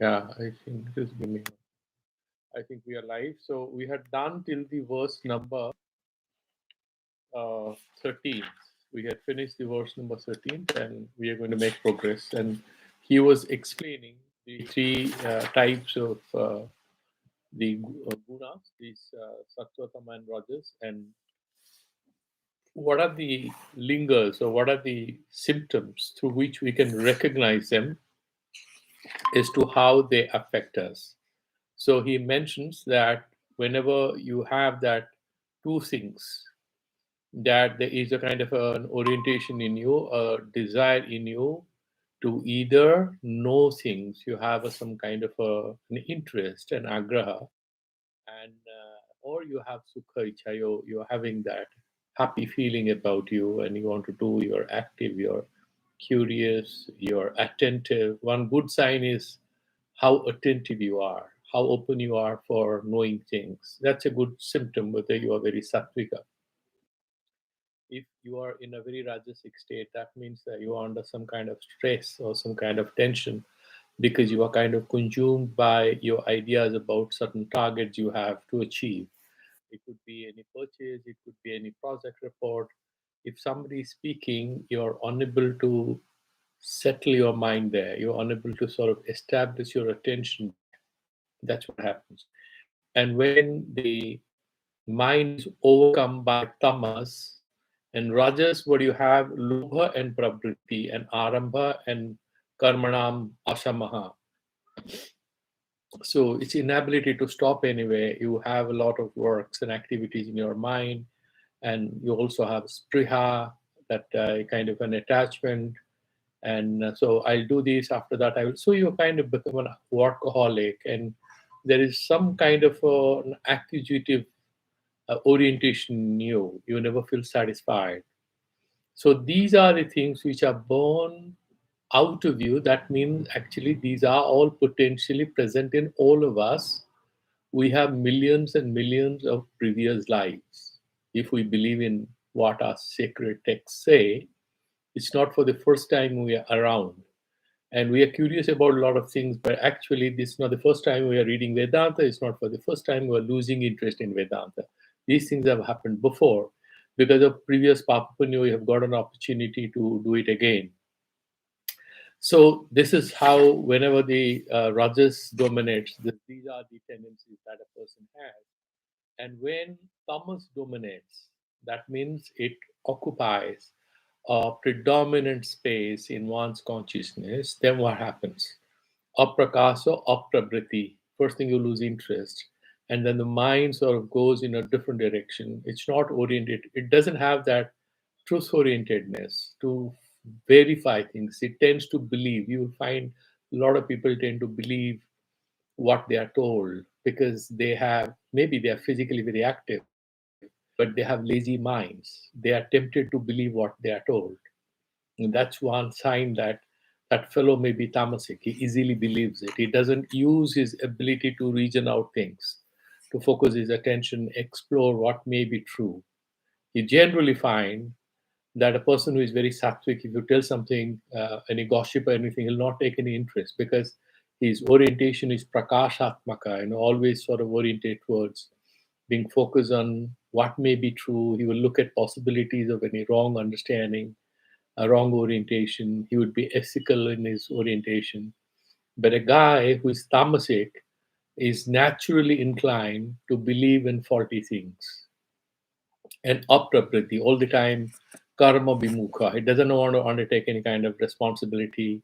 Yeah, I think just give me. I think we are live. So we had done till the verse number 13. We had finished the verse number 13, and we are going to make progress. And he was explaining the three types of the gunas, these sattva, tama, and rajas, and what are the lingers or what are the symptoms through which we can recognize them as to how they affect us. So he mentions that whenever you have that two things, that there is a kind of an orientation in you, a desire in you to either know things, you have some kind of an interest, an agraha, and or you have sukha ichha, you're having that happy feeling about you, and you want to do, you're active, you're curious, you're attentive. One good sign is how attentive you are, how open you are for knowing things. That's a good symptom whether you are very sattvika. If you are in a very rajasic state, that means that you are under some kind of stress or some kind of tension because you are kind of consumed by your ideas about certain targets you have to achieve. It could be any purchase, it could be any project report. If somebody is speaking, you're unable to settle your mind there. You're unable to sort of establish your attention. That's what happens. And when the mind is overcome by tamas and rajas, what you have, lobha and pravriti and arambha and karmanam asamaha. So it's inability to stop anyway. You have a lot of works and activities in your mind, and you also have spriha, that kind of an attachment. And so I'll do this, after that I will. So you kind of become an workaholic, and there is some kind of an acquisitive orientation in you. You never feel satisfied. So these are the things which are born out of you. That means actually these are all potentially present in all of us. We have millions and millions of previous lives. If we believe in what our sacred texts say, it's not for the first time we are around. And we are curious about a lot of things, but actually, this is not the first time we are reading Vedanta. It's not for the first time we are losing interest in Vedanta. These things have happened before. Because of previous Papapunya, we have got an opportunity to do it again. So this is how, whenever the rajas dominates, these are the tendencies that a person has. And when tamas dominates, that means it occupies a predominant space in one's consciousness, then what happens? Aprakasa, aprabriti. First thing, you lose interest. And then the mind sort of goes in a different direction. It's not oriented, it doesn't have that truth orientedness to verify things. It tends to believe. You will find a lot of people tend to believe what they are told because maybe they are physically very active, but they have lazy minds. They are tempted to believe what they are told. And that's one sign that that fellow may be tamasic. He easily believes it. He doesn't use his ability to reason out things, to focus his attention, explore what may be true. You generally find that a person who is very sattvic, if you tell something, any gossip or anything, he'll not take any interest because his orientation is prakashatmaka, always sort of oriented towards being focused on what may be true. He will look at possibilities of any wrong understanding, a wrong orientation. He would be ethical in his orientation. But a guy who is tamasic is naturally inclined to believe in faulty things and aprapriti all the time, karma bimukha. He doesn't want to undertake any kind of responsibility.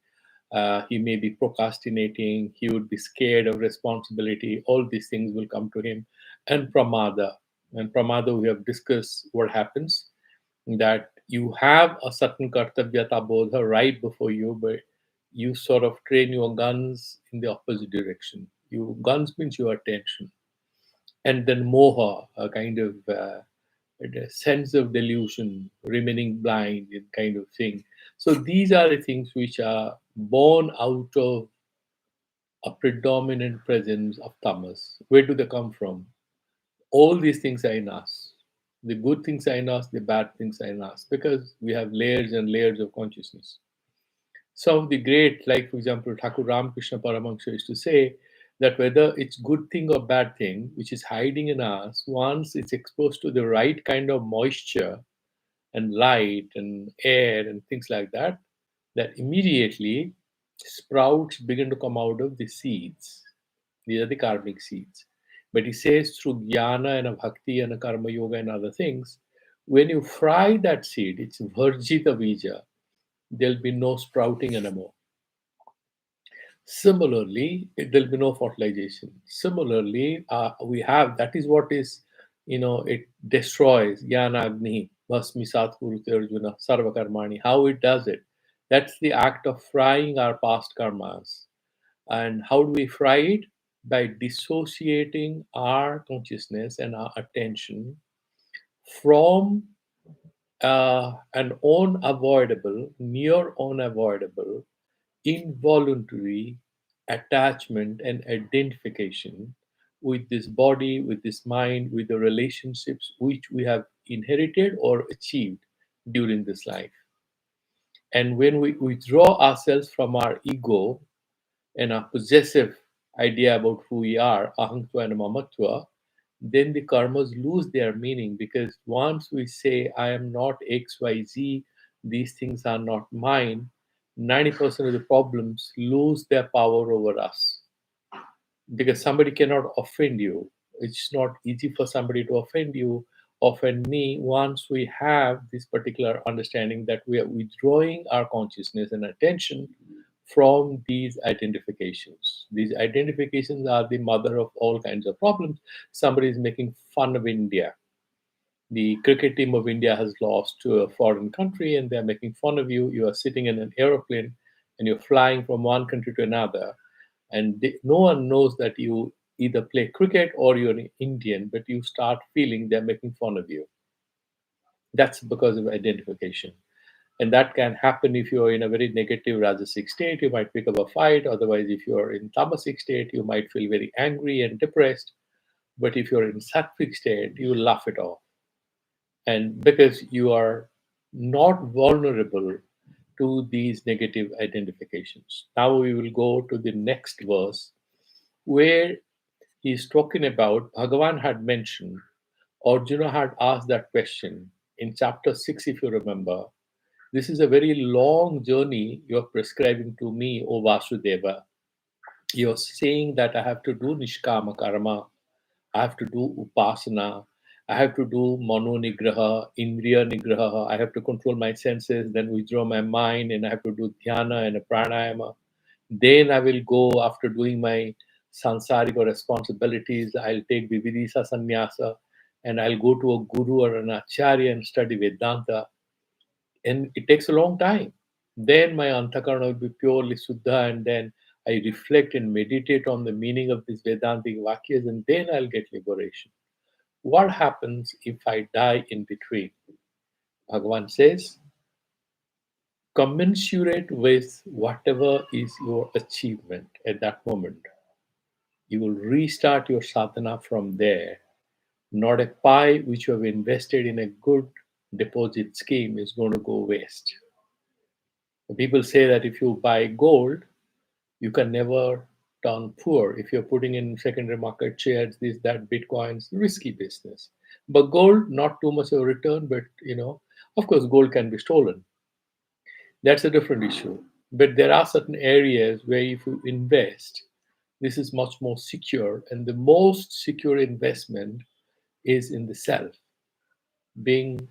He may be procrastinating. He would be scared of responsibility. All these things will come to him. And pramada. And pramada, we have discussed what happens, that you have a certain kartavyata bodha right before you, but you sort of train your guns in the opposite direction. You guns means your attention, and then moha, a kind of a sense of delusion, remaining blind, and kind of thing. So these are the things which are born out of a predominant presence of tamas. Where do they come from? All these things are in us. The good things are in us, the bad things are in us, because we have layers and layers of consciousness. Some of the great, like for example, Thakur Ramakrishna Paramahansa used to say that whether it's good thing or bad thing, which is hiding in us, once it's exposed to the right kind of moisture and light and air and things like that, that immediately sprouts begin to come out of the seeds. These are the karmic seeds. But he says through jnana and a bhakti and a karma yoga and other things, when you fry that seed, it's virjita bija, there'll be no sprouting anymore. Similarly, there'll be no fertilization. Similarly, we have that is what is, it destroys Jnana Agni, Bhasmi Satkurute Arjuna, Sarva Karmani. How it does it? That's the act of frying our past karmas. And how do we fry it? By dissociating our consciousness and our attention from an unavoidable, near unavoidable involuntary attachment and identification with this body, with this mind, with the relationships which we have inherited or achieved during this life. And when we withdraw ourselves from our ego and our possessive idea about who we are, ahankwa and mamatva, then the karmas lose their meaning, because once we say, I am not XYZ, these things are not mine, 90% of the problems lose their power over us, because somebody cannot offend you. It's not easy for somebody to offend you, offend me, once we have this particular understanding that we are withdrawing our consciousness and attention from these identifications. These identifications are the mother of all kinds of problems. Somebody is making fun of India. The cricket team of India has lost to a foreign country and they're making fun of you. You are sitting in an aeroplane and you're flying from one country to another. And no one knows that you either play cricket or you're an Indian, but you start feeling they're making fun of you. That's because of identification. And that can happen if you're in a very negative rajasic state. You might pick up a fight. Otherwise, if you're in tamasic state, you might feel very angry and depressed. But if you're in sattvic state, you laugh it off. And because you are not vulnerable to these negative identifications. Now we will go to the next verse where he's talking about, Bhagavan had mentioned, Arjuna had asked that question in chapter 6, if you remember. This is a very long journey you're prescribing to me, O Vasudeva. You're saying that I have to do Nishkama Karma, I have to do Upasana, I have to do Mano Nigraha, Indriya Nigraha, I have to control my senses, then withdraw my mind, and I have to do Dhyana and a Pranayama. Then I will go, after doing my sansarika responsibilities, I'll take Vividisa Sannyasa and I'll go to a guru or an acharya and study Vedanta. And it takes a long time. Then my antakarana will be purely suddha, and then I reflect and meditate on the meaning of these Vedantic vakyas, and then I'll get liberation. What happens if I die in between? Bhagavan says, commensurate with whatever is your achievement at that moment. You will restart your sadhana from there. Not a pie which you have invested in a good deposit scheme is going to go waste. People say that if you buy gold, you can never turn poor. If you're putting in secondary market shares, this, that, bitcoins, risky business. But gold, not too much of a return, but of course, gold can be stolen. That's a different issue. But there are certain areas where if you invest, this is much more secure. And the most secure investment is in the self, being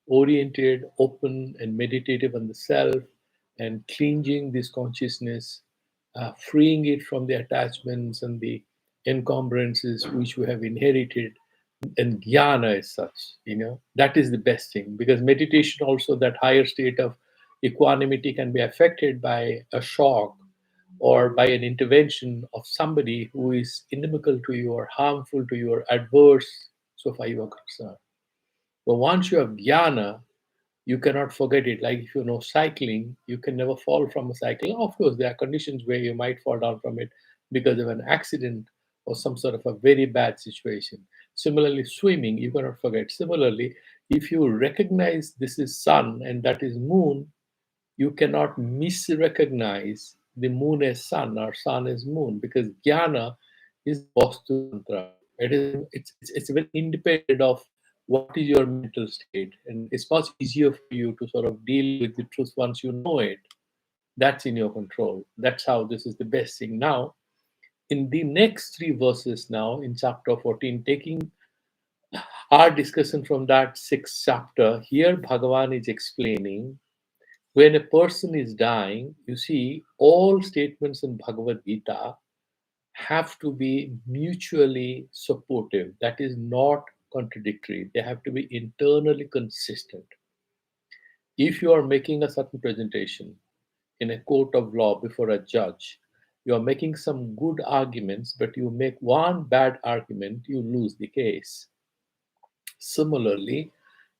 oriented, open, and meditative on the self, and cleansing this consciousness, freeing it from the attachments and the encumbrances which we have inherited. And jnana is such, that is the best thing, because meditation also, that higher state of equanimity, can be affected by a shock or by an intervention of somebody who is inimical to you or harmful to you or adverse, so far you are concerned. But once you have jnana, you cannot forget it. Like if you know cycling, you can never fall from a cycle. Of course, there are conditions where you might fall down from it because of an accident or some sort of a very bad situation. Similarly, swimming, you cannot forget. Similarly, if you recognize this is sun and that is moon, You cannot misrecognize the moon as sun or sun as moon, because jnana is the vastu tantra. It's very independent of what is your mental state, and it's much easier for you to sort of deal with the truth once you know it. That's in your control. That's how this is the best thing. Now, in the next three verses, now in chapter 14, taking our discussion from that sixth chapter, here Bhagavan is explaining when a person is dying, you see, all statements in Bhagavad Gita have to be mutually supportive. That is not contradictory. They have to be internally consistent. If you are making a certain presentation in a court of law before a judge, you are making some good arguments, but you make one bad argument, you lose the case. Similarly,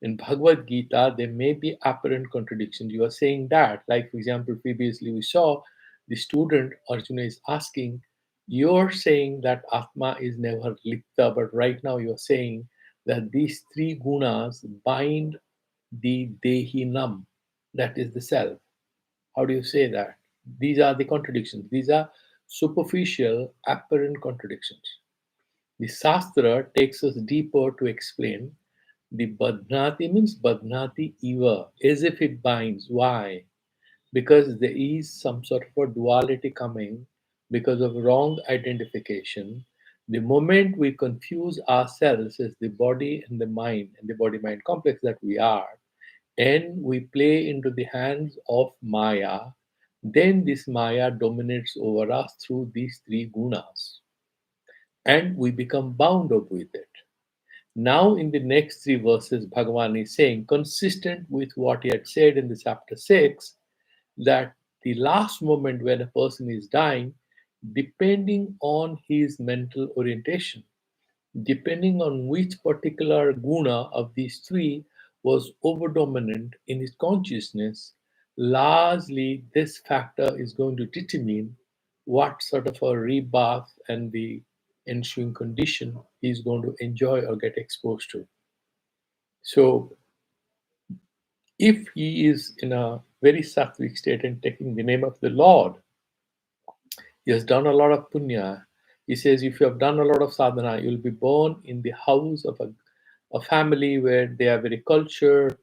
in Bhagavad Gita, there may be apparent contradictions. You are saying that, like for example, previously we saw the student Arjuna is asking, you're saying that Atma is never lipta, but right now you're saying that these three gunas bind the dehinam, that is the self. How do you say that? These are the contradictions. These are superficial, apparent contradictions. The Shastra takes us deeper to explain the Badhnati means Badhnati Eva, as if it binds. Why? Because there is some sort of a duality coming because of wrong identification. The moment we confuse ourselves as the body and the mind and the body mind complex that we are, and we play into the hands of Maya, then this Maya dominates over us through these three gunas, and we become bound up with it. Now, in the next three verses, Bhagavan is saying, consistent with what he had said in the chapter 6, that the last moment when a person is dying, depending on his mental orientation, depending on which particular guna of these three was overdominant in his consciousness, largely this factor is going to determine what sort of a rebirth and the ensuing condition he's going to enjoy or get exposed to. So, if he is in a very sattvic state and taking the name of the Lord, he has done a lot of punya. He says, if you have done a lot of sadhana, you'll be born in the house of a family where they are very cultured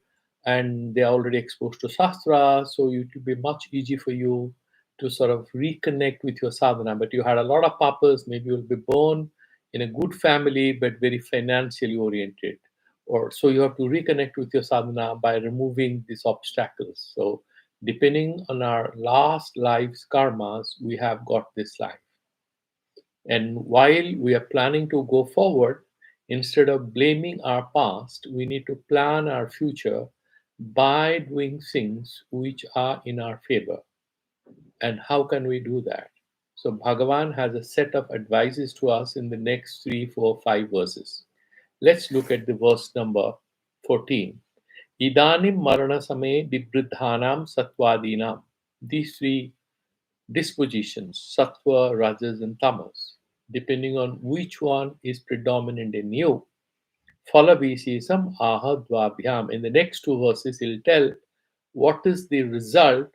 and they are already exposed to Shastra. So it will be much easier for you to sort of reconnect with your sadhana. But you had a lot of papas, maybe you'll be born in a good family but very financially oriented. Or so you have to reconnect with your sadhana by removing these obstacles. So depending on our last life's karmas, we have got this life. And while we are planning to go forward, instead of blaming our past, we need to plan our future by doing things which are in our favor. And how can we do that? So, Bhagavan has a set of advices to us in the next 3, 4, 5 verses. Let's look at the verse number 14. Idanim marana same vibridhanam satvadinam. These three dispositions, sattva, rajas, and tamas, depending on which one is predominant in you. Phalavishesam ahadvabhyam. In the next two verses, he'll tell what is the result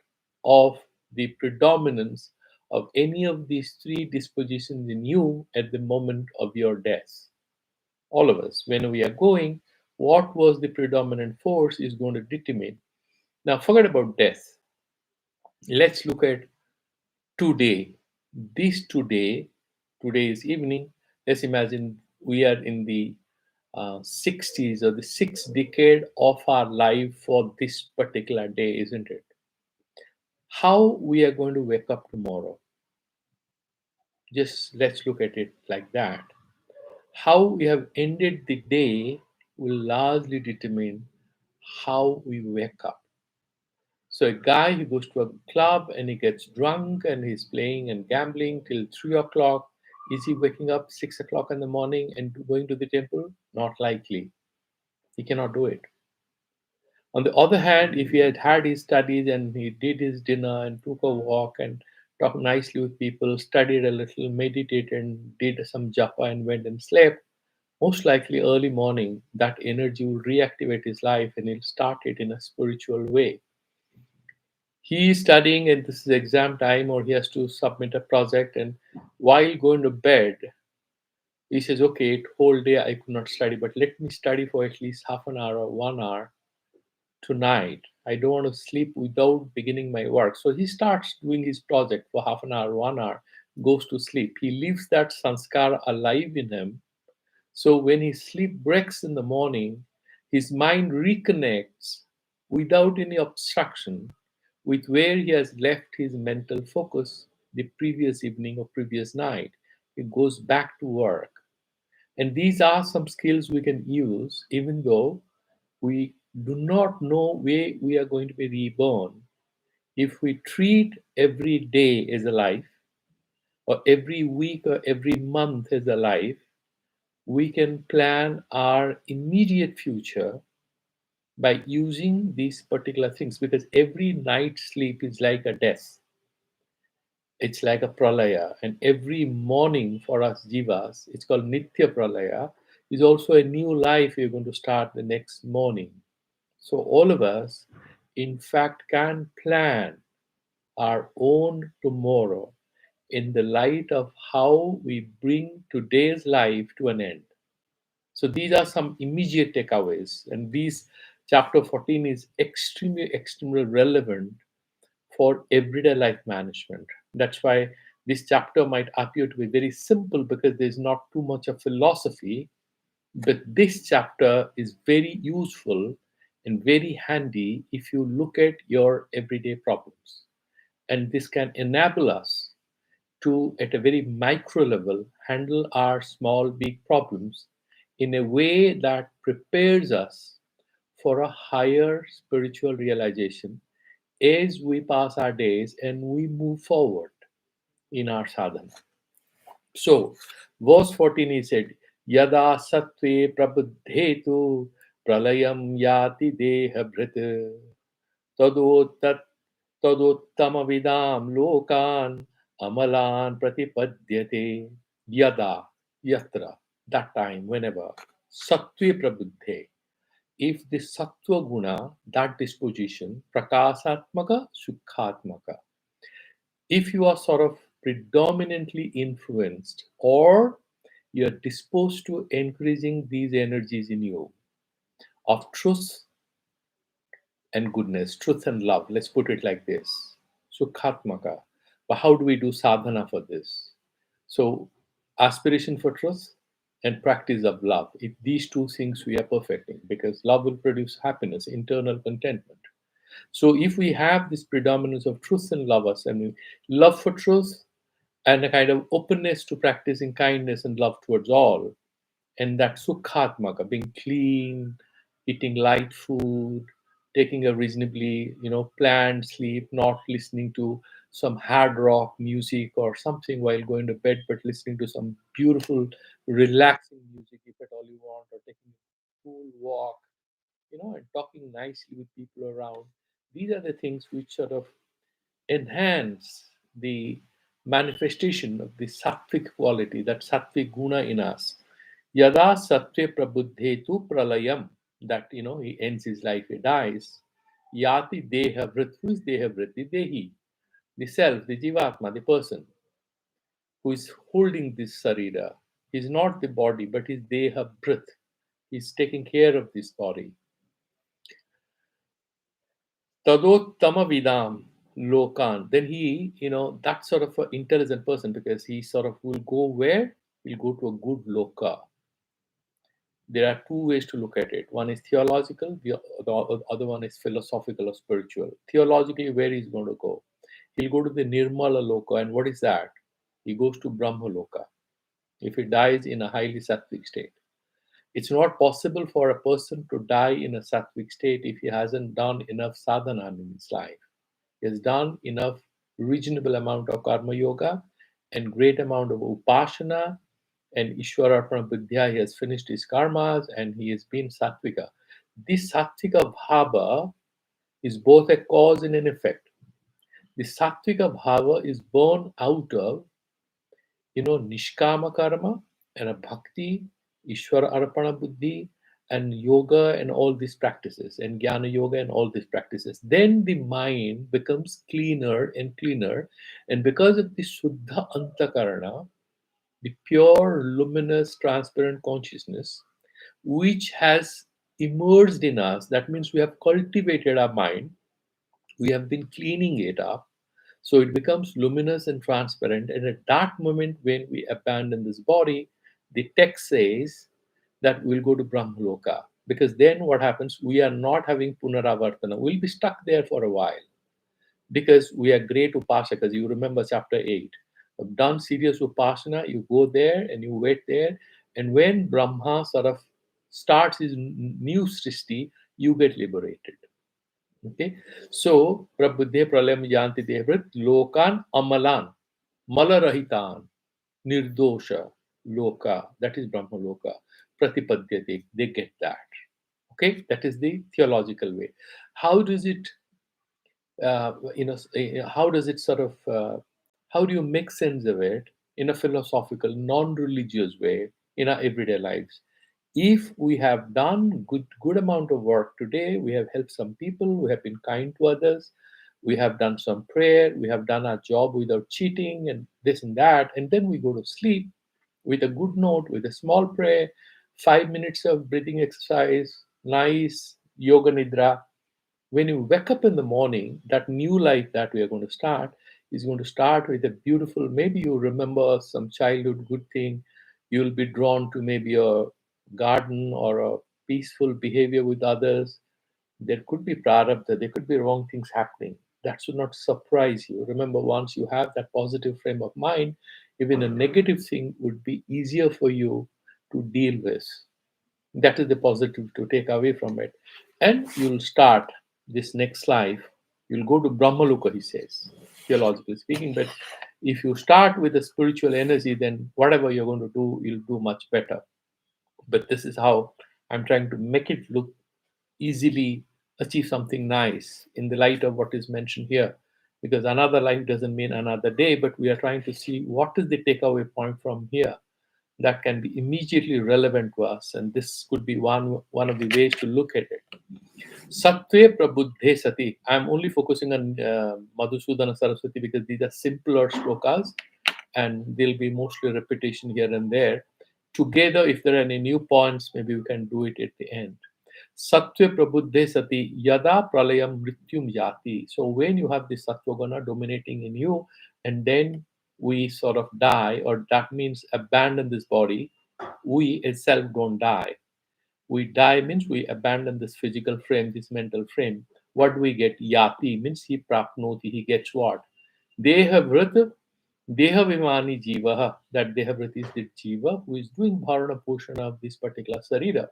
of the predominance of any of these three dispositions in you at the moment of your death. All of us, when we are going, what was the predominant force is going to determine. Now, forget about death. Let's look at today. This today is evening. Let's imagine we are in the 60s or the sixth decade of our life for this particular day, isn't it? How we are going to wake up tomorrow? Just let's look at it like that. How we have ended the day will largely determine how we wake up. So a guy who goes to a club and he gets drunk and he's playing and gambling till 3 o'clock. Is he waking up 6 o'clock in the morning and going to the temple? Not likely. He cannot do it. On the other hand, if he had had his studies and he did his dinner and took a walk and talked nicely with people, studied a little, meditated and did some japa and went and slept, most likely early morning that energy will reactivate his life and he'll start it in a spiritual way. He is studying and this is exam time or he has to submit a project, and while going to bed he says, okay, whole day I could not study, but let me study for at least half an hour or 1 hour tonight. I don't want to sleep without beginning my work. So he starts doing his project for half an hour, 1 hour, goes to sleep. He leaves that sanskar alive in him. So when his sleep breaks in the morning, his mind reconnects without any obstruction with where he has left his mental focus the previous evening or previous night. He goes back to work. And these are some skills we can use even though we do not know where we are going to be reborn. If we treat every day as a life, or every week or every month as a life, we can plan our immediate future by using these particular things, because every night sleep is like a death. It's like a pralaya, and every morning for us jivas, it's called nitya pralaya, is also a new life you're going to start the next morning. So all of us, in fact, can plan our own tomorrow in the light of how we bring today's life to an end. So these are some immediate takeaways, and these chapter 14 is extremely relevant for everyday life management. That's why this chapter might appear to be very simple because there's not too much of philosophy, but this chapter is very useful and very handy if you look at your everyday problems. And this can enable us to, at a very micro level, handle our small, big problems in a way that prepares us for a higher spiritual realization as we pass our days and we move forward in our sadhana. So, verse 14 he said, Yada sattve prabuddhetu pralayam yati deha bhrit tadottat तदोत्तमविदां लोकान् amalan pratipadyate yada yatra, that time, whenever sattve prabuddhe, if the sattva guna, that disposition, prakasatmaka sukhatmaka, if you are sort of predominantly influenced or you're disposed to increasing these energies in you of truth and goodness, truth and love. Let's put it like this. Sukhatmaka. But how do we do sadhana for this? So, aspiration for truth and practice of love. If these two things we are perfecting, because love will produce happiness, internal contentment. So, if we have this predominance of truth and love us, and love for truth and a kind of openness to practicing kindness and love towards all, and that sukhatmaka, being clean, eating light food, taking a reasonably planned sleep, not listening to some hard rock music or something while going to bed, but listening to some beautiful relaxing music if at all you want, or taking a cool walk, and talking nicely with people around. These are the things which sort of enhance the manifestation of the sattvic quality, that sattvic guna in us. Yada sattve prabuddhetu pralayam, that he ends his life, he dies. Yati deha vrit, who is deha vrit? The dehi, the self, the jivatma, the person who is holding this sarira. He's not the body, but he's deha vrit. He's taking care of this body. Tadottama vidam lokan. Then he, that sort of an intelligent person, because he sort of will go where? He'll go to a good loka. There are two ways to look at it. One is theological, the other one is philosophical or spiritual. Theologically, where he's going to go? He'll go to the Nirmala Loka, and what is that? He goes to Brahma Loka if he dies in a highly sattvic state. It's not possible for a person to die in a sattvic state if he hasn't done enough sadhana in his life. He has done enough reasonable amount of karma yoga and great amount of upasana and Ishwararpana Vidya. He has finished his karmas and he has been sattvika. This sattvika bhava is both a cause and an effect. The sattvika bhava is born out of, nishkama karma and a bhakti, Ishwara Arpana Buddhi, and yoga and all these practices, and jnana yoga and all these practices, then the mind becomes cleaner and cleaner. And because of the Shuddha Antakarana, the pure, luminous, transparent consciousness, which has emerged in us, that means we have cultivated our mind, we have been cleaning it up, so it becomes luminous and transparent. And at that moment, when we abandon this body, the text says that we'll go to Brahmaloka. Because then what happens? We are not having Punaravartana. We'll be stuck there for a while because we are great Upasakas. You remember chapter 8. You've done serious Upasana, you go there and you wait there. And when Brahma sort of starts his new Srishti, you get liberated. Okay, so Prabuddhe Pralayam Yanti Devrit Lokan Amalan Malarahitan Nirdosha Loka, that is Brahma Loka, Pratipadyate, they get that. Okay, that is the theological way. How does it, how does it sort of, how do you make sense of it in a philosophical, non religious way in our everyday lives? If we have done good amount of work today, we have helped some people, we have been kind to others, we have done some prayer, we have done our job without cheating and this and that, and then we go to sleep with a good note, with a small prayer, 5 minutes of breathing exercise, nice yoga nidra. When you wake up in the morning, that new life that we are going to start is going to start with a beautiful, maybe you remember some childhood good thing, you'll be drawn to maybe a garden or a peaceful behavior with others. There could be prarabdha, there could be wrong things happening. That should not surprise you. Remember, once you have that positive frame of mind, even a negative thing would be easier for you to deal with. That is the positive to take away from it. And you'll start this next life. You'll go to Brahmaloka, he says, theologically speaking. But if you start with a spiritual energy, then whatever you're going to do, you'll do much better. But this is how I'm trying to make it look easily achieve something nice in the light of what is mentioned here. Because another life doesn't mean another day, but we are trying to see what is the takeaway point from here that can be immediately relevant to us. And this could be one of the ways to look at it. Sattve prabuddhe sati. I'm only focusing on Madhusudana Saraswati because these are simpler slokas and there'll be mostly repetition here and there. Together, if there are any new points, maybe we can do it at the end. Sattve prabuddhe sati yada pralayam mrityum yati. So when you have the sattvaguna dominating in you, and then we sort of die, or that means abandon this body, we itself don't die. We die means we abandon this physical frame, this mental frame. What do we get? Yati means he prapnoti, he gets what? Dehavrit, Dehavimani Jiva, that Dehavrit is the Jiva who is doing Bharana Poshana of this particular Sarira.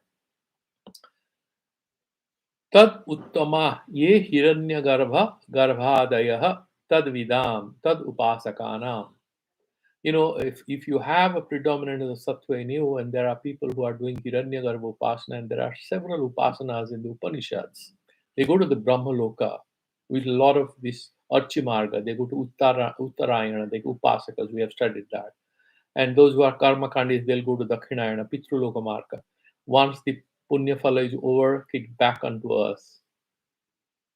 Tad Uttama Ye Hiranya Garbhadaya Tad Vidam Tad Upasakanam. If you have a predominant of the sattva in you, and there are people who are doing Hiranyagarbha Upasana, and there are several Upasanas in the Upanishads, they go to the Brahmaloka with a lot of this Archimarga, they go to Uttarayana, they go Upasakas, we have studied that. And those who are Karma Kandis, they'll go to Dakshinayana, Pitruloka Marga. Once the Punya Phala is over, kicked back onto us.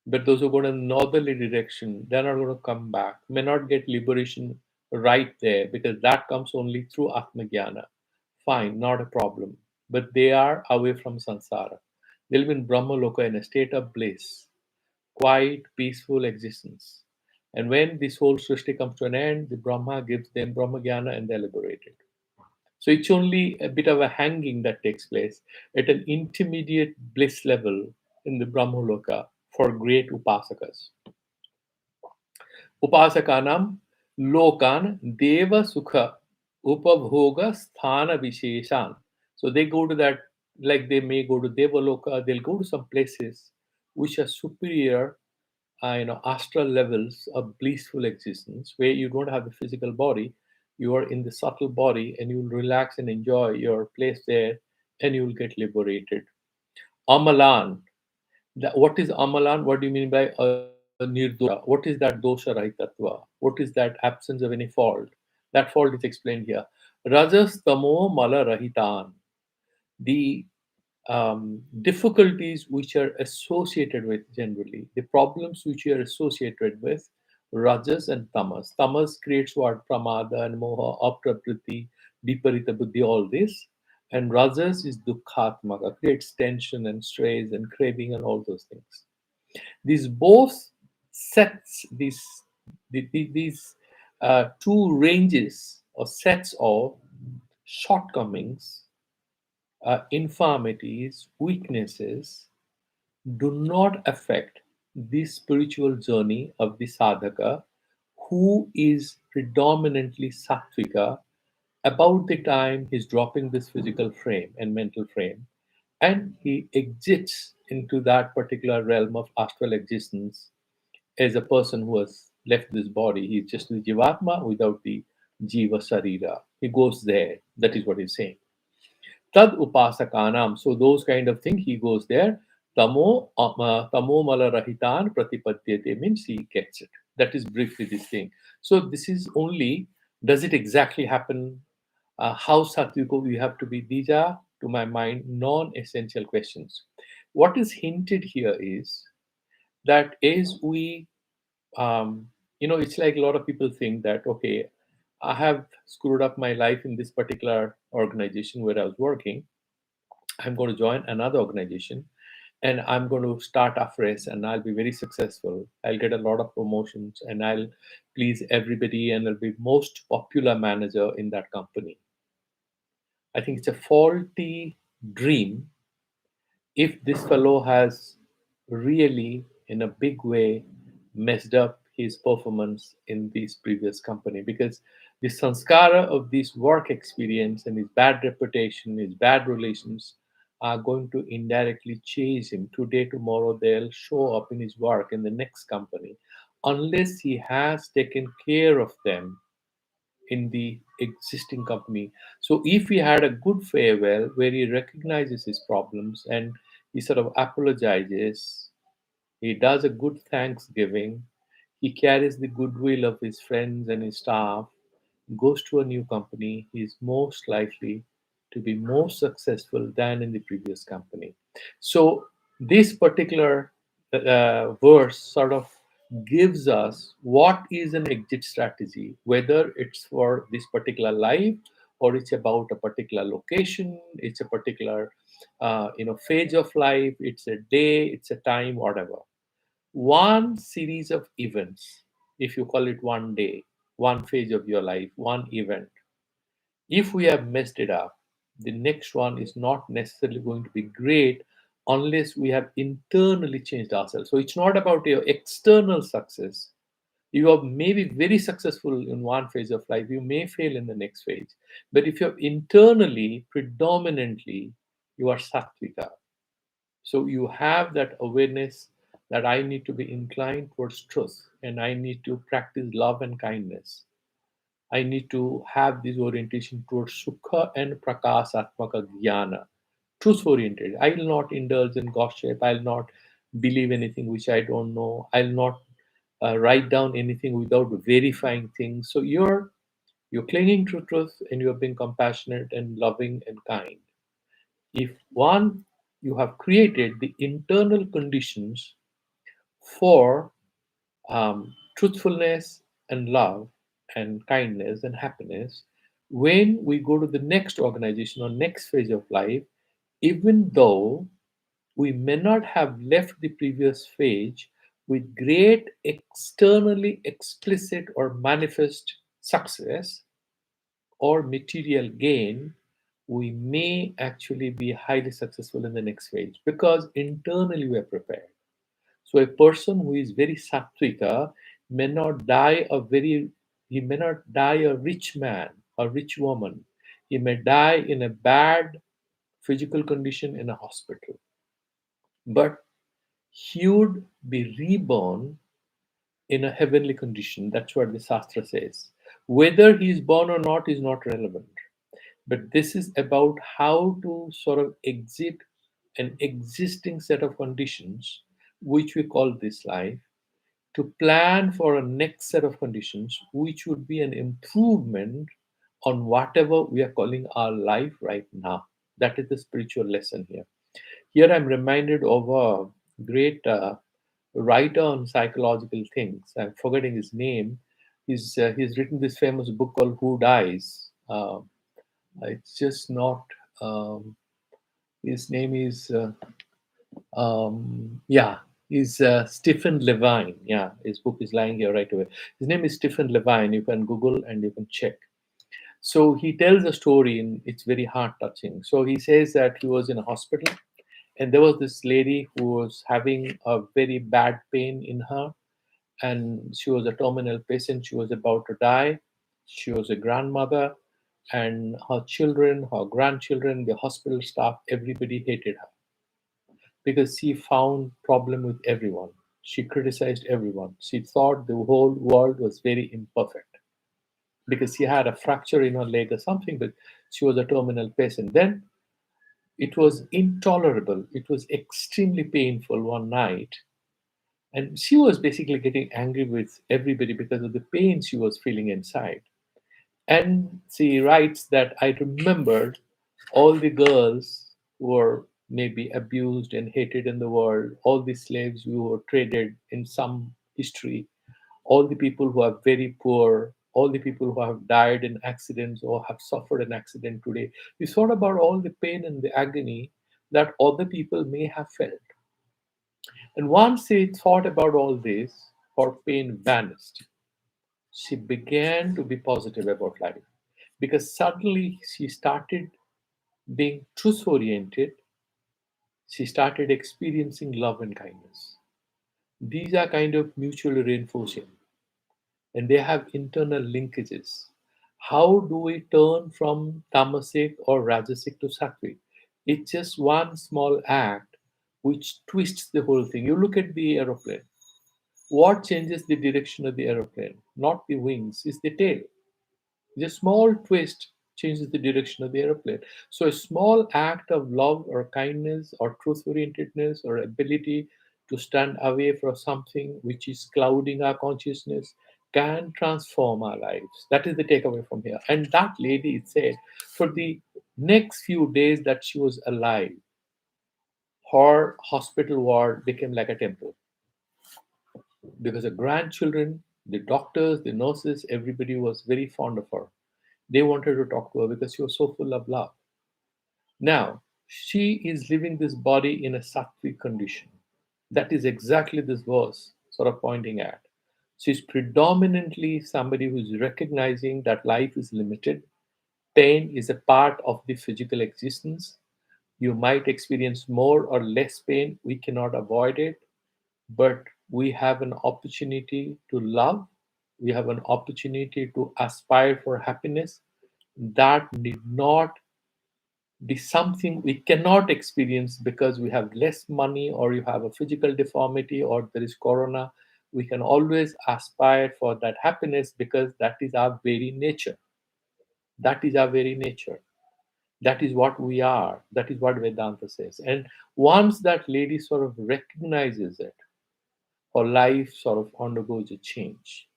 But those who go in northerly direction, they're not going to come back, may not get liberation right there because that comes only through Atmajnana. Fine, not a problem. But they are away from samsara. They'll be in Brahmaloka in a state of bliss, quiet, peaceful existence. And when this whole Srishti comes to an end, the Brahma gives them Brahmajnana and they're liberated. So it's only a bit of a hanging that takes place at an intermediate bliss level in the Brahmaloka for great upasakas. Upasakanam lokan deva sukha upabhoga sthana visheshan. So they go to that, like they may go to Devaloka, they'll go to some places which are superior, astral levels of blissful existence where you don't have the physical body, you are in the subtle body and you'll relax and enjoy your place there and you'll get liberated. Amalan. What is Amalan? What do you mean by nirdosha? What is that dosha rahitatva? What is that absence of any fault? That fault is explained here. Rajas tamo mala rahitan. The difficulties which are associated with, generally the problems which are associated with rajas and tamas. Tamas creates what? Pramada and moha, apravriti, viparita buddhi, all this. And rajas is dukkhatmaka, creates tension and stress and craving and all those things. These both sets, these two ranges or sets of shortcomings, infirmities, weaknesses, do not affect the spiritual journey of the sadhaka, who is predominantly sattvika about the time he's dropping this physical frame and mental frame, and he exits into that particular realm of astral existence as a person who has left this body. He's just the jivatma without the jiva sarira. He goes there. That is what he's saying. Tad upasakanam. So those kind of thing, he goes there. Tamo mala rahitan pratipadyate, means he gets it. That is briefly this thing. So this is only, does it exactly happen? How satviko we have to be? These are, to my mind, non-essential questions. What is hinted here is that as we, it's like a lot of people think that, okay, I have screwed up my life in this particular organization where I was working. I'm going to join another organization and I'm going to start afresh and I'll be very successful. I'll get a lot of promotions and I'll please everybody and I'll be most popular manager in that company. I think it's a faulty dream if this fellow has really, in a big way, messed up his performance in this previous company, because the sanskara of this work experience and his bad reputation, his bad relations are going to indirectly chase him. Today, tomorrow, they'll show up in his work in the next company unless he has taken care of them in the existing company. So if he had a good farewell where he recognizes his problems and he sort of apologizes, he does a good thanksgiving, he carries the goodwill of his friends and his staff, goes to a new company, he is most likely to be more successful than in the previous company. So this particular verse sort of gives us what is an exit strategy, whether it's for this particular life or it's about a particular location, it's a particular phase of life, it's a day, it's a time, whatever. One series of events, if you call it one day, one phase of your life, one event, if we have messed it up, the next one is not necessarily going to be great unless we have internally changed ourselves. So it's not about your external success. You are maybe very successful in one phase of life, you may fail in the next phase. But if you're internally, predominantly, you are sattvika. So you have that awareness that I need to be inclined towards truth and I need to practice love and kindness. I need to have this orientation towards Sukha and Prakasatmaka Jnana, truth oriented. I will not indulge in gossip. I'll not believe anything which I don't know. I'll not write down anything without verifying things. So you're clinging to truth and you're being compassionate and loving and kind. If one, you have created the internal conditions for truthfulness and love and kindness and happiness, when we go to the next organization or next phase of life, even though we may not have left the previous phase with great externally explicit or manifest success or material gain, we may actually be highly successful in the next phase because internally we are prepared. So a person who is very sattvika may not die a very, he may not die a rich man or rich woman. He may die in a bad physical condition in a hospital. But he would be reborn in a heavenly condition. That's what the Shastra says. Whether he is born or not is not relevant. But this is about how to sort of exit an existing set of conditions, which we call this life, to plan for a next set of conditions, which would be an improvement on whatever we are calling our life right now. That is the spiritual lesson here. Here I'm reminded of a great writer on psychological things. I'm forgetting his name. He's written this famous book called Who Dies. It's just not. Um, his name is yeah. Is Stephen Levine. Yeah, his book is lying here right away. His name is Stephen Levine. You can Google and you can check. So he tells a story, and it's very heart touching. So he says that he was in a hospital, and there was this lady who was having a very bad pain in her, and she was a terminal patient. She was about to die. She was a grandmother, and her children, her grandchildren, the hospital staff, everybody hated her because she found problem with everyone. She criticized everyone. She thought the whole world was very imperfect because she had a fracture in her leg or something, but she was a terminal patient. Then it was intolerable. It was extremely painful one night. And she was basically getting angry with everybody because of the pain she was feeling inside. And she writes that I remembered all the girls who were maybe abused and hated in the world, all the slaves who were traded in some history, all the people who are very poor, all the people who have died in accidents or have suffered an accident today. We thought about all the pain and the agony that other people may have felt. And once she thought about all this, her pain vanished. She began to be positive about life because suddenly she started being truth oriented. She started experiencing love and kindness. These are kind of mutually reinforcing and they have internal linkages. How do we turn from tamasic or rajasic to sattvic? It's just one small act which twists the whole thing. You look at the aeroplane. What changes the direction of the aeroplane? Not the wings, it's the tail. The small twist changes the direction of the aeroplane. So, a small act of love or kindness or truth orientedness or ability to stand away from something which is clouding our consciousness can transform our lives. That is the takeaway from here. And that lady it said, for the next few days that she was alive, her hospital ward became like a temple because the grandchildren, the doctors, the nurses, everybody was very fond of her. They wanted to talk to her because she was so full of love. Now, she is living this body in a sattvic condition. That is exactly this verse sort of pointing at. She's predominantly somebody who's recognizing that life is limited. Pain is a part of the physical existence. You might experience more or less pain. We cannot avoid it, but we have an opportunity to love. We have an opportunity to aspire for happiness that need not be something we cannot experience because we have less money or you have a physical deformity or there is corona. We can always aspire for that happiness because that is our very nature. That is our very nature. That is what we are. That is what Vedanta says. And once that lady sort of recognizes it, her life sort of undergoes a change.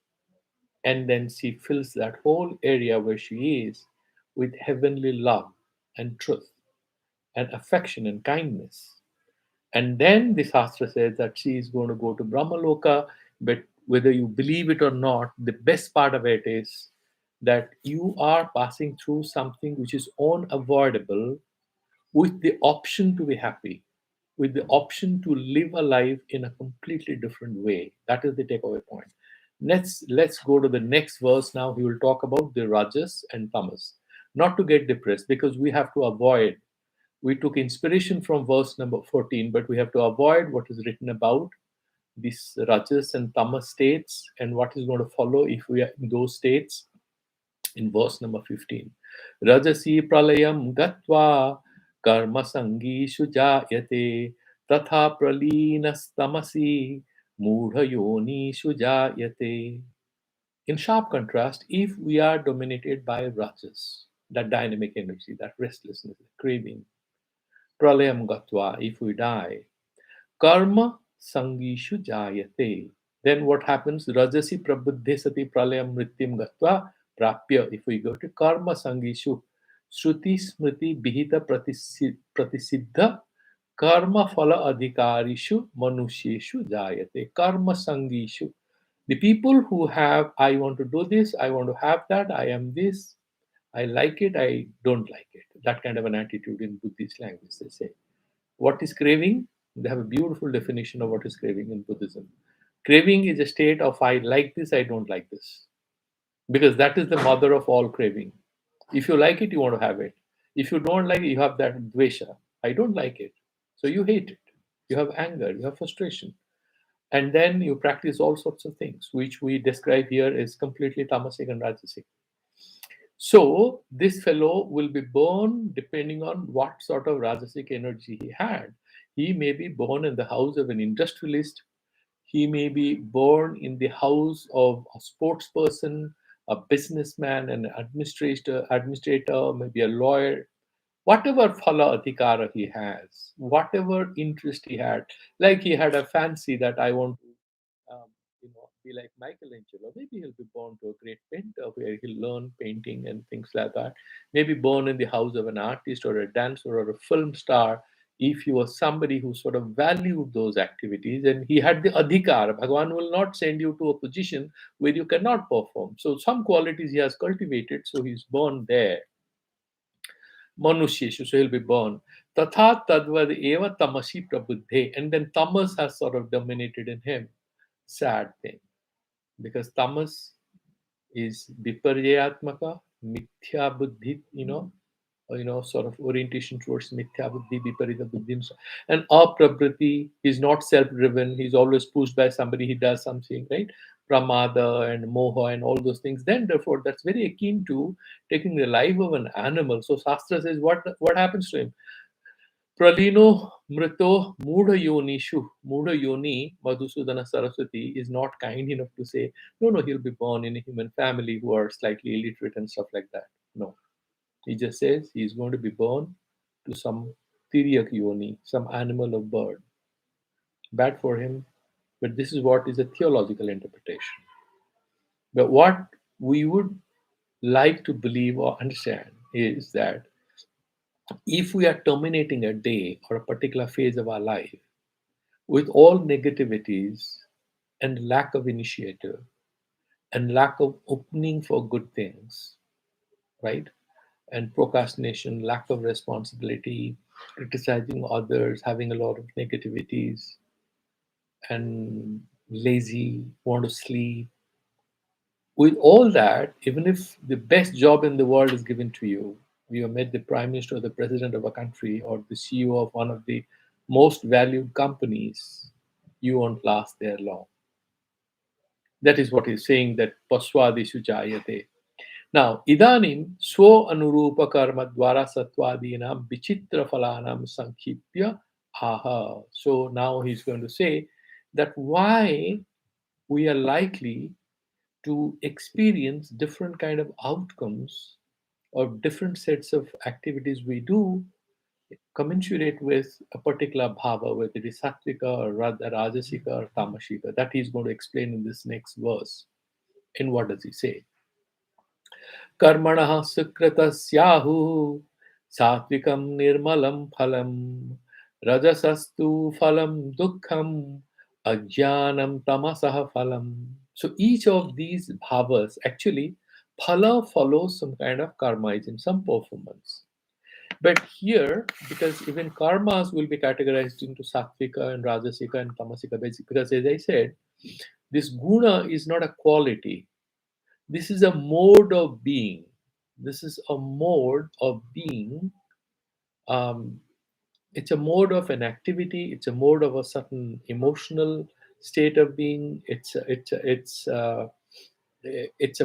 And then she fills that whole area where she is with heavenly love and truth and affection and kindness. And then the Shastra says that she is going to go to Brahmaloka, but whether you believe it or not, the best part of it is that you are passing through something which is unavoidable with the option to be happy, with the option to live a life in a completely different way. That is the takeaway point. Let's go to the next verse now. He will talk about the Rajas and Tamas. Not to get depressed, because we have to avoid. We took inspiration from verse number 14, but we have to avoid what is written about these Rajas and Tamas states and what is going to follow if we are in those states in verse number 15. Rajasi pralayam gatva karma sangishu jayate tatha praleenastamasi mudha yonishu jayate. In sharp contrast, if we are dominated by Rajas, that dynamic energy, that restlessness, craving, pralayam gatva, if we die, karma sangishu jayate. Then what happens? Rajasi prabuddhe sati pralayam mrityam gatva prapya. If we go to karma sangishu, shruti smriti bihita pratisiddha Karma phala adhikarishu manusheshu jayate. Karma sangishu. The people who have, I want to do this, I want to have that, I am this, I like it, I don't like it. That kind of an attitude in Buddhist language, they say. What is craving? They have a beautiful definition of what is craving in Buddhism. Craving is a state of I like this, I don't like this. Because that is the mother of all craving. If you like it, you want to have it. If you don't like it, you have that dvesha. I don't like it. So you hate it. You have anger, you have frustration. And then you practice all sorts of things, which we describe here as completely tamasic and rajasic. So this fellow will be born depending on what sort of rajasic energy he had. He may be born in the house of an industrialist. He may be born in the house of a sports person, a businessman, an administrator, maybe a lawyer. Whatever phala adhikara he has, whatever interest he had, like he had a fancy that I want to be like Michelangelo. Maybe he'll be born to a great painter where he'll learn painting and things like that. Maybe born in the house of an artist or a dancer or a film star. If he was somebody who sort of valued those activities and he had the adhikar, Bhagavan will not send you to a position where you cannot perform. So some qualities he has cultivated, so he's born there. Manusheshu, so he'll be born. Tatha tadvad eva tamasi prabuddhe. And then tamas has sort of dominated in him. Sad thing. Because tamas is viparyatmaka, mithya buddhi, sort of orientation towards mithya buddhi, viparita buddhi. And aprabriti is not self-driven. He's always pushed by somebody. He does something, right? Pramada and moha and all those things. Then, therefore, that's very akin to taking the life of an animal. So Shastra says, what happens to him? Pralino Mrito Mudha Yonishu, Mudha Yoni, Madhusudana Saraswati is not kind enough to say, no, no, he'll be born in a human family who are slightly illiterate and stuff like that. No. He just says he's going to be born to some Tiriyak Yoni, some animal or bird. Bad for him, but this is what is a theological interpretation. But what we would like to believe or understand is that if we are terminating a day or a particular phase of our life with all negativities and lack of initiative and lack of opening for good things, right? And procrastination, lack of responsibility, criticizing others, having a lot of negativities, and lazy, want to sleep. With all that, even if the best job in the world is given to you, you have met the prime minister or the president of a country or the CEO of one of the most valued companies, you won't last there long. That is what he's saying, that paswadishu jayate. Now, idanim swo anurupa karma dwara satwadinam vichitra phalanam sankhipya aha. So now he's going to say that why we are likely to experience different kind of outcomes or different sets of activities we do commensurate with a particular bhava, whether it is sattvika or rajasika or tamashika. That he's going to explain in this next verse. And what does he say? Karmanah sukritasyahu satvikam nirmalam phalam rajasastu phalam dukkham ajnanam tamasaha phalam. So each of these bhavas actually phala follows some kind of karma, is in some performance. But here, because even karmas will be categorized into sattvika and rajasika and tamasika, because as I said, this guna is not a quality. This is a mode of being. This is a mode of being. Um, it's a mode of an activity. It's a mode of a certain emotional state of being. It's a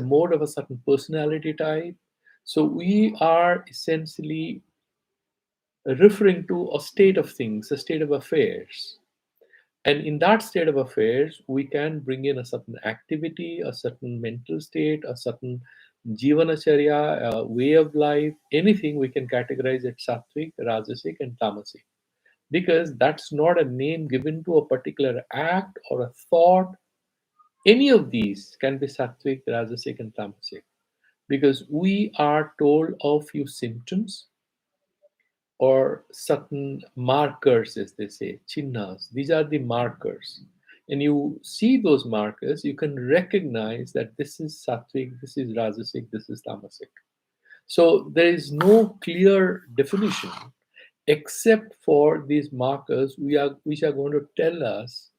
mode of a certain personality type. So we are essentially referring to a state of things, a state of affairs. And in that state of affairs, we can bring in a certain activity, a certain mental state, a certain jivanacharya, a way of life, anything we can categorize as sattvic, rajasic, and tamasic. Because that's not a name given to a particular act or a thought. Any of these can be sattvic, rajasic, and tamasic. Because we are told of few symptoms or certain markers, as they say, chinnas. These are the markers. And you see those markers, you can recognize that this is sattvic, this is rajasic, this is tamasic. So there is no clear definition except for these markers which are going to tell us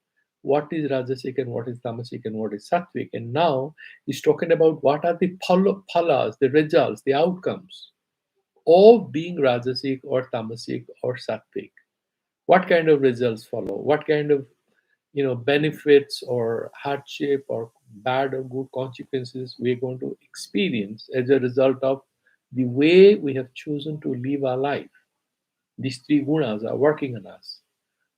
what is rajasic and what is tamasic and what is sattvic. And now he's talking about what are the phalas, the results, the outcomes of being rajasic or tamasic or sattvic. What kind of results follow? What kind of benefits or hardship or bad or good consequences we're going to experience as a result of the way we have chosen to live our life. These three gunas are working on us,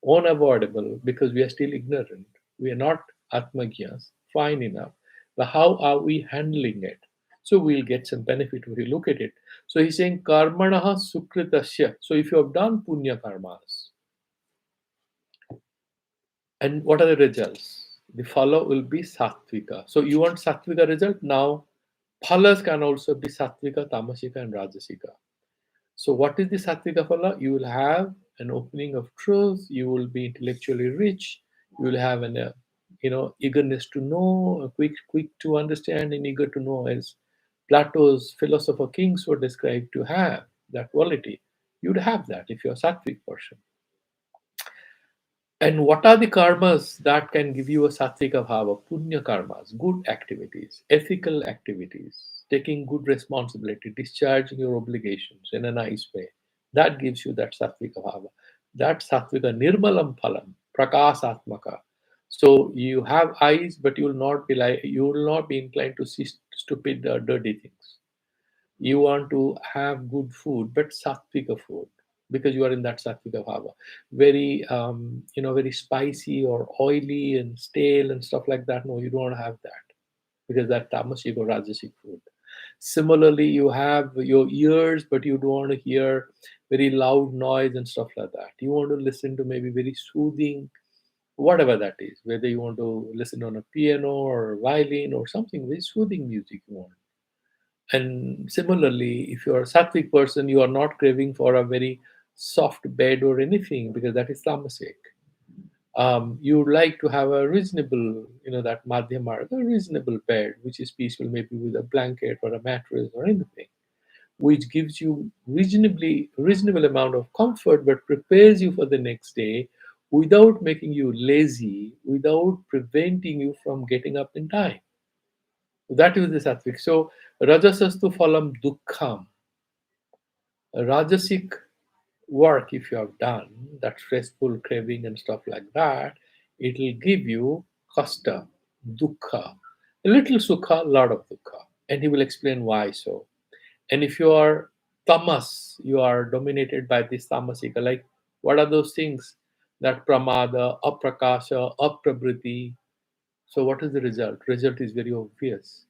unavoidable because we are still ignorant. We are not atmajnas, fine enough. But how are we handling it? So we'll get some benefit if we look at it. So he's saying karmanaha sukritasya. So if you have done punya karmas, and what are the results? The phala will be sattvika. So you want sattvika result? Now phalas can also be sattvika, tamasika, and rajasika. So, what is the Sattvika Phala? You will have an opening of truth. You will be intellectually rich. You will have an, eagerness to know, quick to understand, and eager to know, as Plato's philosopher kings were described to have that quality. You'd have that if you're a sattvic person. And what are the karmas that can give you a sattvika bhava? Punya karmas, good activities, ethical activities, taking good responsibility, discharging your obligations in a nice way. That gives you that sattvika bhava. That sattvika nirmalam phalam, prakasatmaka. So you have eyes, but you will not be inclined to see stupid, dirty things. You want to have good food, but sattvika food, because you are in that sattvika bhava. Very, very spicy or oily and stale and stuff like that. No, you don't have that because that tamasic or rajasic food. Similarly, you have your ears, but you don't want to hear very loud noise and stuff like that. You want to listen to maybe very soothing, whatever that is, whether you want to listen on a piano or violin or something, very soothing music you want. And similarly, if you're a sattvic person, you are not craving for a very soft bed or anything because that is tamasic. You would like to have a reasonable, that madhyama, a reasonable bed, which is peaceful, maybe with a blanket or a mattress or anything, which gives you reasonable amount of comfort, but prepares you for the next day without making you lazy, without preventing you from getting up in time. That is the sattvic. So rajasastu phalam dukkham. Rajasic work, if you have done that stressful craving and stuff like that, it will give you kasta, dukkha, a little sukha, lot of dukkha. And he will explain why so. And if you are tamas, you are dominated by this tamasika, like what are those things? That pramada, aprakasha, aprabriti. So what is the result? Result is very obvious.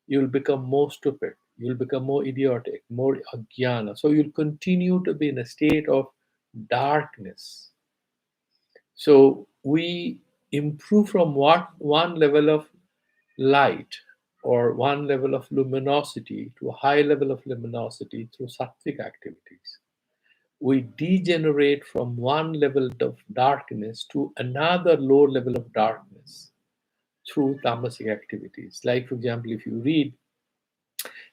You'll become more stupid, you'll become more idiotic, more ajnana. So you'll continue to be in a state of darkness. So we improve from one level of light or one level of luminosity to a high level of luminosity through sattvic activities. We degenerate from one level of darkness to another low level of darkness through tamasic activities. Like, for example, if you read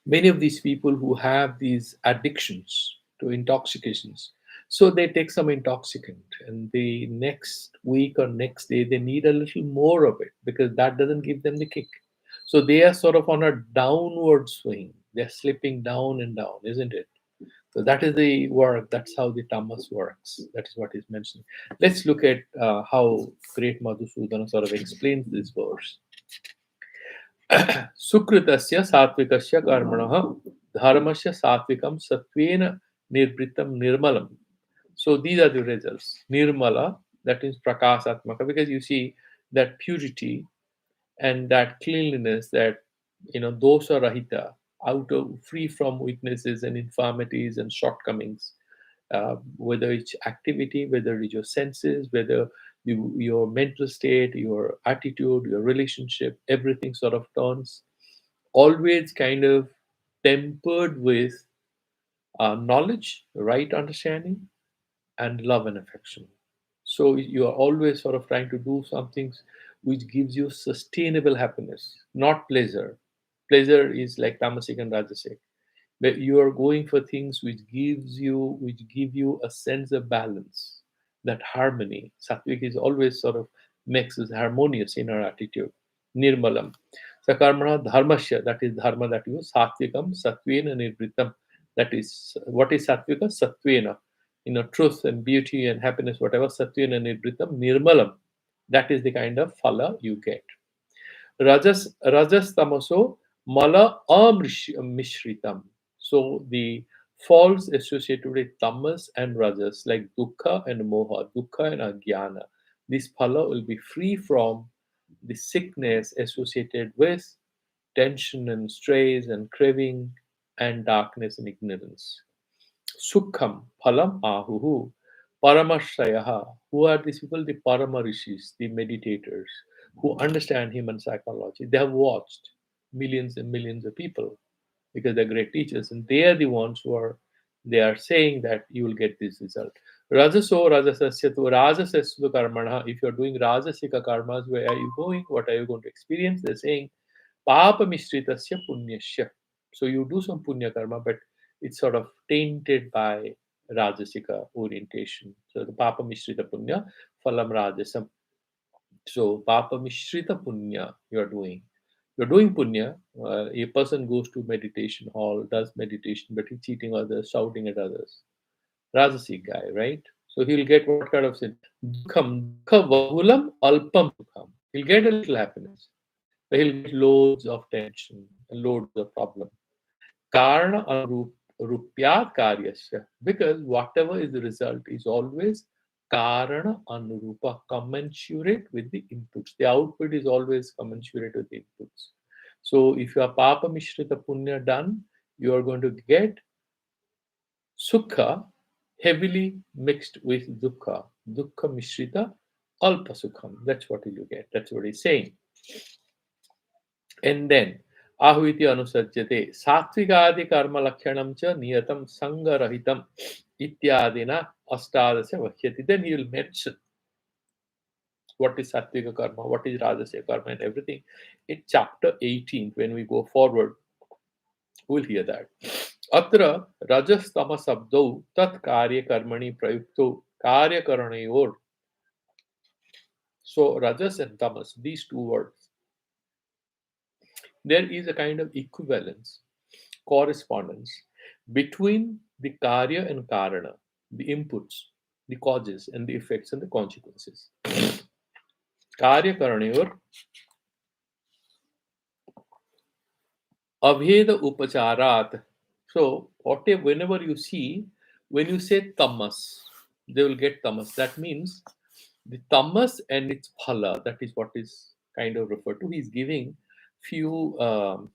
many of these people who have these addictions to intoxications, so they take some intoxicant and the next week or next day they need a little more of it because that doesn't give them the kick. So they are sort of on a downward swing, they're slipping down and down, isn't it? So that is the work, that's how the tamas works, that is what is mentioned. Let's look at how great Madhusudana sort of explains this verse. सुकृतस्य सात्विकस्य कर्मणः धर्मस्य सात्विकं सत्वेन निर्वृत्तं निर्मलम. So these are the results. Nirmala, that is prakasatmaka, because you see that purity and that cleanliness, that dosa rahita, out of free from weaknesses and infirmities and shortcomings, whether it's activity, whether it's your senses, whether your mental state, your attitude, your relationship, everything sort of turns always kind of tempered with knowledge, right understanding, and love and affection. So you are always sort of trying to do some things which gives you sustainable happiness, not pleasure. Pleasure is like tamasic and rajasic, where you are going for things which give you a sense of balance, that harmony. Sattvic is always sort of makes us harmonious in our attitude. Nirmalam. Sakarmana dharmasya, that is dharma that you satvikam, satvena nirvritam. That is what is sattvika? Satvena. Truth and beauty and happiness, whatever, satvena nirvritam, nirmalam. That is the kind of phala you get. Rajas tamaso mala amishritam. So the faults associated with tamas and rajas, like dukkha and moha, dukkha and ajnana, this phala will be free from the sickness associated with tension and stress and craving and darkness and ignorance. Sukham phalam ahuhu. Paramashayaha. Who are these people? The Paramarishis, the meditators, who understand human psychology. They have watched millions and millions of people because they're great teachers, and they are the ones who are they are saying that you will get this result. Rajaso rajasasya tu rajasasya karmana. If you're doing rajasika karmas, where are you going? What are you going to experience? They're saying Papa mishritasya punyasya. So you do some punya karma, but it's sort of tainted by rajasika orientation. So the Papa mishrita punya, phalam rajasam. So Papa mishrita punya you are doing. You're doing punya. A person goes to meditation hall, does meditation, but he's cheating others, shouting at others. Rajasic guy, right? So he'll get what kind of sin? Dukham, dukha vahulam alpam dukham. He'll get a little happiness. But he'll get loads of tension and loads of problem. Karna anurupyat karyasya. Because whatever is the result is always karana anurupa, commensurate with the inputs. The output is always commensurate with the inputs. So if you are papa mishrita punya done, you are going to get sukha heavily mixed with dukkha. Dukkha mishrita alpa sukham. That's what you get. That's what he's saying. And then ahuiti anusajyate satvikadi karma lakshanam cha niyatam sangarahitam ityadina astadasya vakyati. Then he will mention what is sattvika karma, what is rajasya karma, and everything in chapter 18. When we go forward, we'll hear that. Atra rajas tamas abdau tat karya karmani prayukto karya karanayor. So rajas and tamas, these two words, there is a kind of equivalence, correspondence between the karya and karana, the inputs, the causes, and the effects and the consequences. Karya karanayor avheda upacharat. So, whenever you see, when you say tamas, they will get tamas. That means the tamas and its phala, that is what is kind of referred to. He's giving few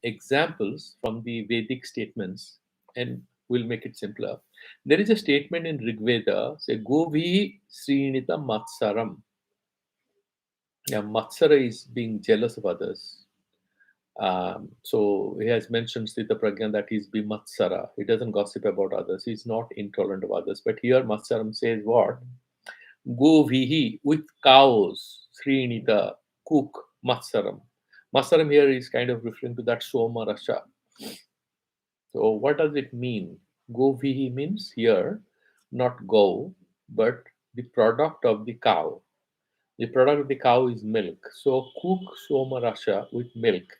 examples from the Vedic statements, and we'll make it simpler. There is a statement in Rig Veda, say Govi Srinita Matsaram. Yeah, Matsara is being jealous of others. So he has mentioned Sthita Pragyan that he's Bimatsara. He doesn't gossip about others. He's not intolerant of others. But here Matsaram says what? Govihi, with cows, Srinita, cook, Matsaram. Matsaram here is kind of referring to that Soma Rasha. So what does it mean? Govihi means here not go, but the product of the cow. The product of the cow is milk. So cook Soma Rasha with milk.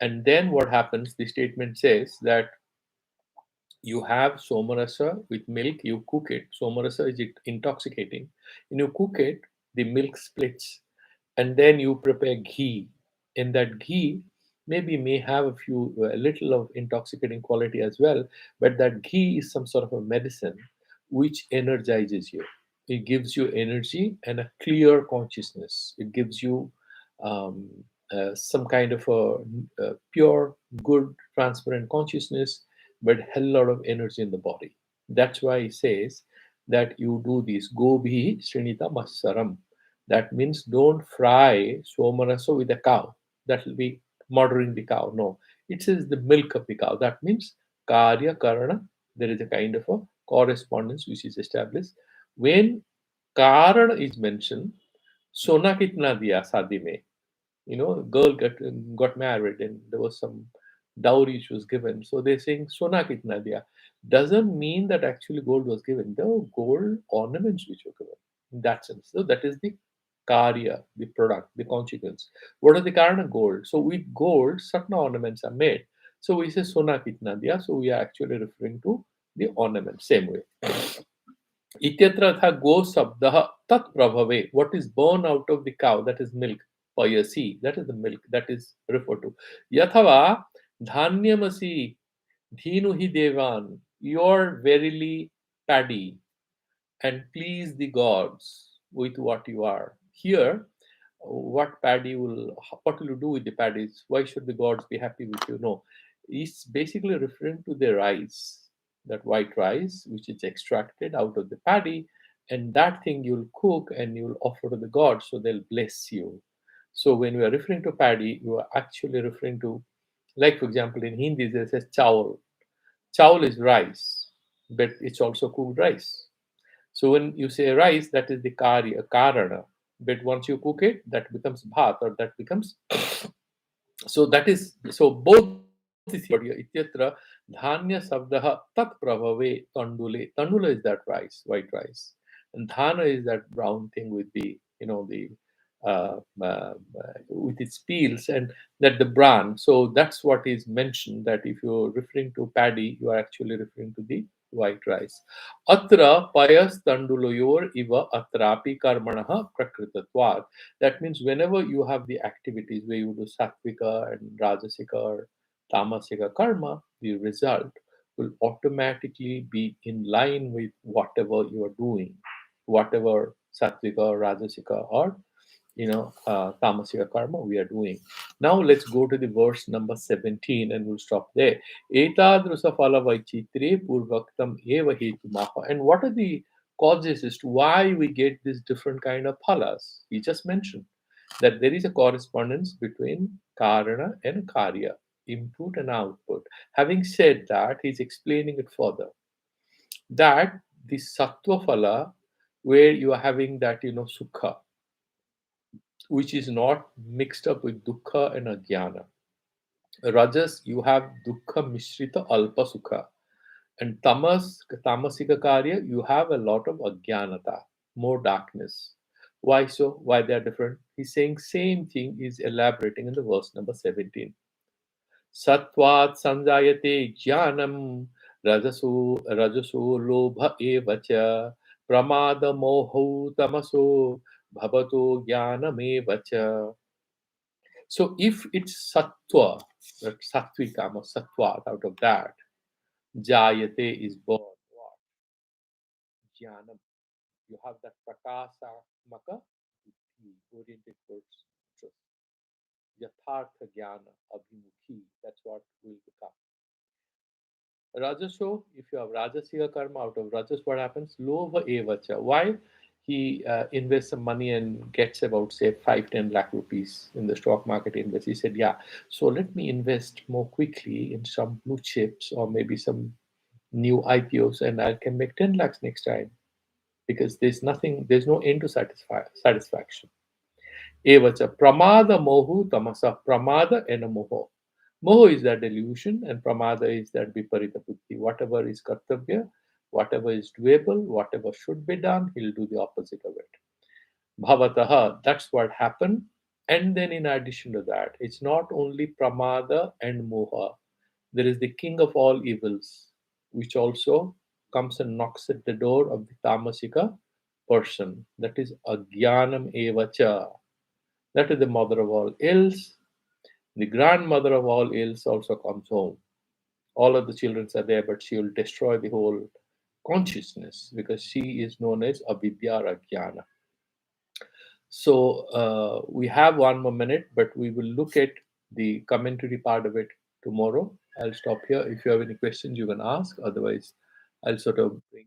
And then what happens? The statement says that you have somarasa with milk, you cook it. Somarasa is intoxicating. And you cook it, the milk splits. And then you prepare ghee. And that ghee maybe may have a little of intoxicating quality as well. But that ghee is some sort of a medicine which energizes you. It gives you energy and a clear consciousness. It gives you um, some kind of a pure, good, transparent consciousness, but hell lot of energy in the body. That's why he says that you do this. Go bhi srinita masaram. That means don't fry somaraso with a cow. That will be murdering the cow. No, it says the milk of the cow. That means karya karana There is a kind of a correspondence which is established. When Karana is mentioned, Sona kitna diya shadi mein? Girl got married and there was some dowry which was given. So they're saying Sona kitna diya. Doesn't mean that actually gold was given. There were gold ornaments which were given in that sense. So that is the karya, the product, the consequence. What are the karana? Gold. So with gold, certain ornaments are made. So we say Sona kitna diya. So we are actually referring to the ornament. Same way. Ityatra tha go sabdah tat prabhave. What is born out of the cow, that is milk. Payasi, that is the milk that is referred to. Yathava dhanyamasi dhinu hi devan. Your verily paddy, and please the gods with what you are. Here, what will you do with the paddies? Why should the gods be happy with you? No, it's basically referring to the rice, that white rice which is extracted out of the paddy, and that thing you'll cook and you'll offer to the gods so they'll bless you. So when we are referring to paddy, you are actually referring to, like for example in Hindi they say chawal. Chawal is rice, but it's also cooked rice. So when you say rice, that is the karana. But once you cook it, that becomes bhat, or that becomes. So that is, so both is here. Ityatra dhanya sabdaha tat prabhave tandule. Tandula is that rice, white rice, and dhana is that brown thing with the with its peels, and that the bran. So that's what is mentioned. That if you're referring to paddy, you are actually referring to the white rice. Atra payas tanduloyor iva atrapi karmanaha prakritatvat. That means whenever you have the activities where you do sattvika and rajasika or tamasika karma, the result will automatically be in line with whatever you are doing, whatever sattvika or rajasika or tamasika karma we are doing. Now let's go to the verse number 17 and we'll stop there. Etadrusa phala vaichitre purvaktam eva hetumaha. And what are the causes as to why we get this different kind of phalas? He just mentioned that there is a correspondence between karana and karya, input and output. Having said that, he's explaining it further, that the sattva phala, where you are having that sukha, which is not mixed up with dukkha and ajnana. Rajas, you have dukkha mishrita alpa sukha. And tamasika karya, you have a lot of ajnanata, more darkness. Why so? Why they are different? He's saying same thing is elaborating in the verse number 17. Satvat sanjayate jnanam rajaso lobha evacha pramada moho tamaso bhavato jnanam evacha. So if it's sattva, that sattvika or sattva, out of that, jayate is born. What? Jnanam. You have that prakasa maka buddhi, oriented towards truth. Yathartha jnana, abhimukhi. That's what will become. Rajaso, if you have Rajasiya karma, out of Rajas, what happens? Lova evacha. Why? He invests some money and gets about, say, 5-10 lakh rupees in the stock market. Invest. He said, yeah, so let me invest more quickly in some blue chips or maybe some new IPOs, and I can make 10 lakhs next time, because there's no end to satisfaction. Evacha pramada mohu tamasa. Pramada and a moho. Moho is that delusion, and pramada is that viparita buddhi. Whatever is kartavya, whatever is doable, whatever should be done, he'll do the opposite of it. Bhavataha, that's what happened. And then in addition to that, it's not only pramada and moha. There is the king of all evils, which also comes and knocks at the door of the tamasika person. That is agyanam evacha. That is the mother of all ills. The grandmother of all ills also comes home. All of the children are there, but she will destroy the whole consciousness because she is known as avidya or ajnana. So we have one more minute, but we will look at the commentary part of it tomorrow. I'll stop here. If you have any questions, you can ask. Otherwise, I'll sort of bring